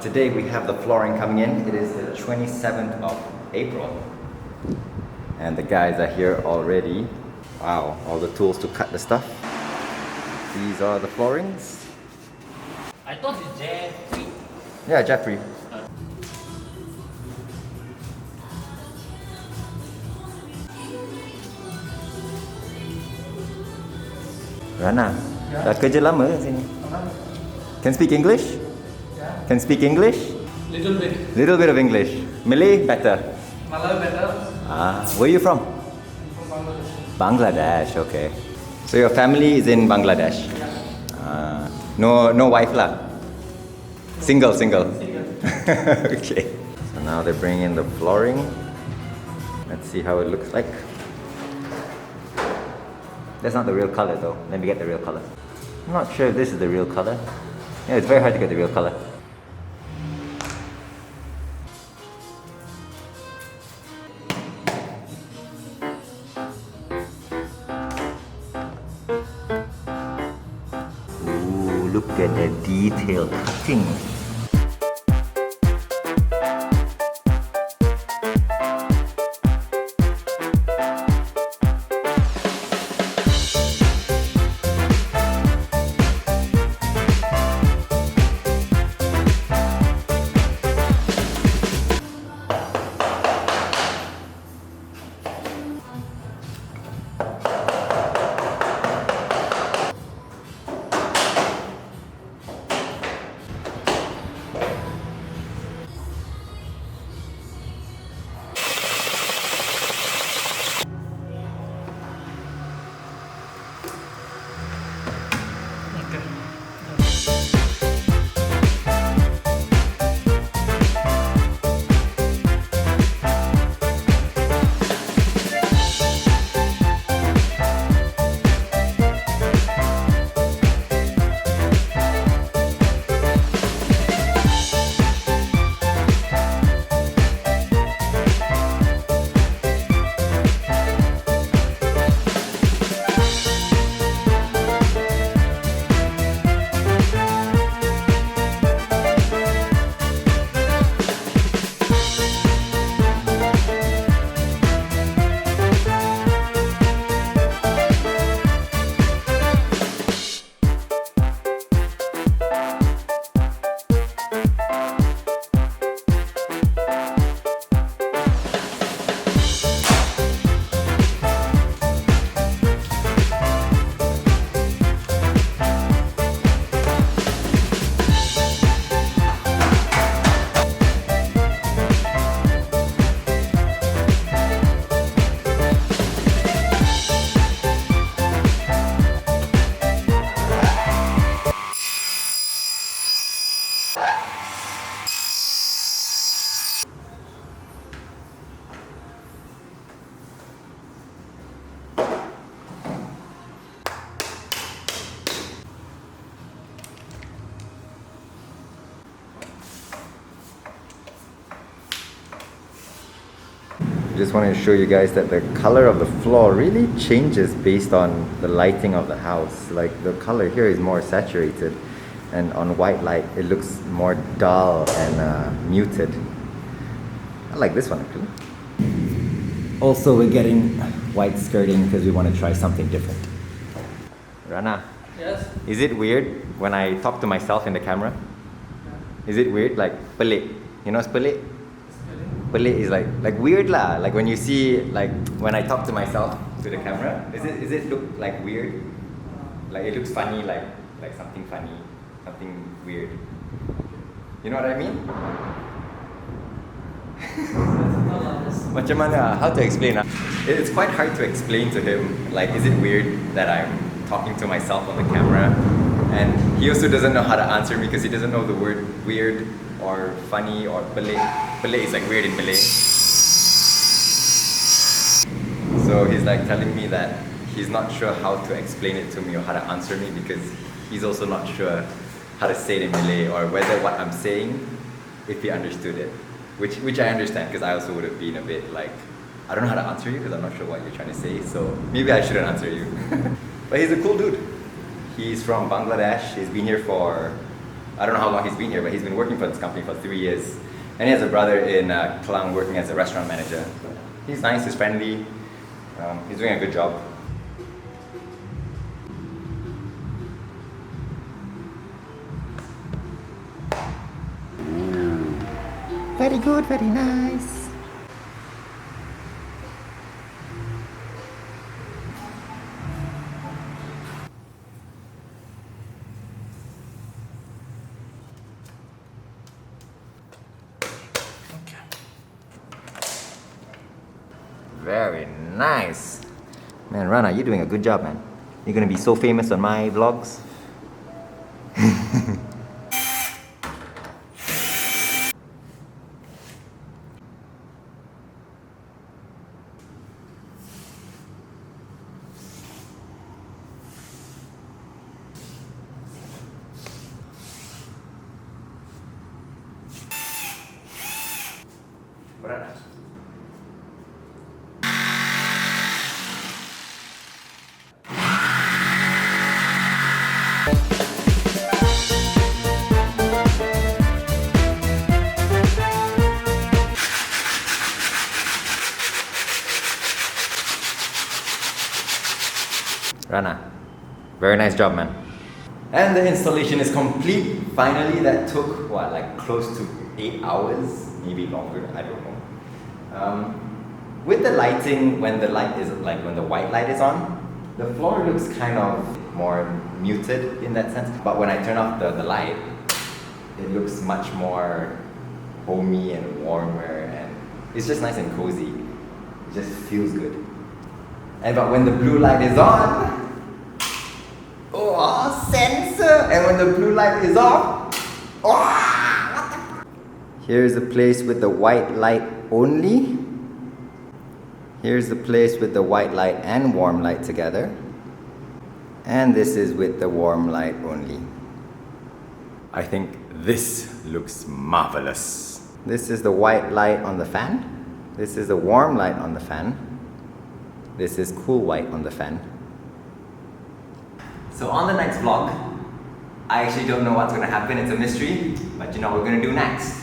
Today we have the flooring coming in. It is the 27th of April. And the guys are here already. Wow, all the tools to cut the stuff. These are the floorings. I thought it's Jeffrey. Yeah, Jeffrey. Rana, dah kerja lama kat sini? Can speak English? Yeah. Can speak English? Little bit. Little bit of English. Malay better. Malay better. Where are you from? From Bangladesh. Bangladesh, okay. So your family is in Bangladesh? Yeah. No wife lah? Single. Single. Okay. So now they're bringing in the flooring. Let's see how it looks like. That's not the real color though. Let me get the real color. I'm not sure if this is the real color. Yeah, it's very hard to get the real color. Ooh, look at the detailed cutting. Just wanted to show you guys that the color of the floor really changes based on the lighting of the house. Like the color here is more saturated, and on white light it looks more dull and muted. I like this one actually. Also, we're getting white skirting because we want to try something different. Rana, Yes. is it weird when I talk to myself in the camera? Is it weird? Like pelik? You know what's pelik? Pelik is like weird lah. Like when you see, like when I talk to myself to the camera, is it look like weird? Like it looks funny, like something funny, something weird. You know what I mean? Macam mana? How to explain? It's quite hard to explain to him. Like, is it weird that I'm talking to myself on the camera? And he also doesn't know how to answer me because he doesn't know the word weird or funny or pelik. Pelik is like weird in Malay. So he's like telling me that he's not sure how to explain it to me or how to answer me because he's also not sure how to say it in Malay or whether what I'm saying, if he understood it. Which I understand because I also would have been a bit like, I don't know how to answer you because I'm not sure what you're trying to say, so maybe I shouldn't answer you. But he's a cool dude. He's from Bangladesh. He's been here for I don't know how long he's been here, but he's been working for this company for 3 years. And he has a brother in Klang working as a restaurant manager. He's nice, he's friendly, he's doing a good job. Very good, very nice. Very nice. Man, Rana, you're doing a good job, man. You're gonna be so famous on my vlogs. Rana. Rana, very nice job, man. And the installation is complete. Finally, that took what, like close to 8 hours, maybe longer. I don't know. With the lighting, when the light is when the white light is on, the floor looks kind of more muted in that sense. But when I turn off the light, it looks much more homey and warmer, and it's just nice and cozy. It just feels good. But when the blue light is on, oh, sensor! And when the blue light is off, oh, here's the place with the white light only. Here's the place with the white light and warm light together. And this is with the warm light only. I think this looks marvelous. This is the white light on the fan. This is the warm light on the fan. This is cool white on the fan. So on the next vlog, I actually don't know what's gonna happen, it's a mystery, but you know what we're gonna do next.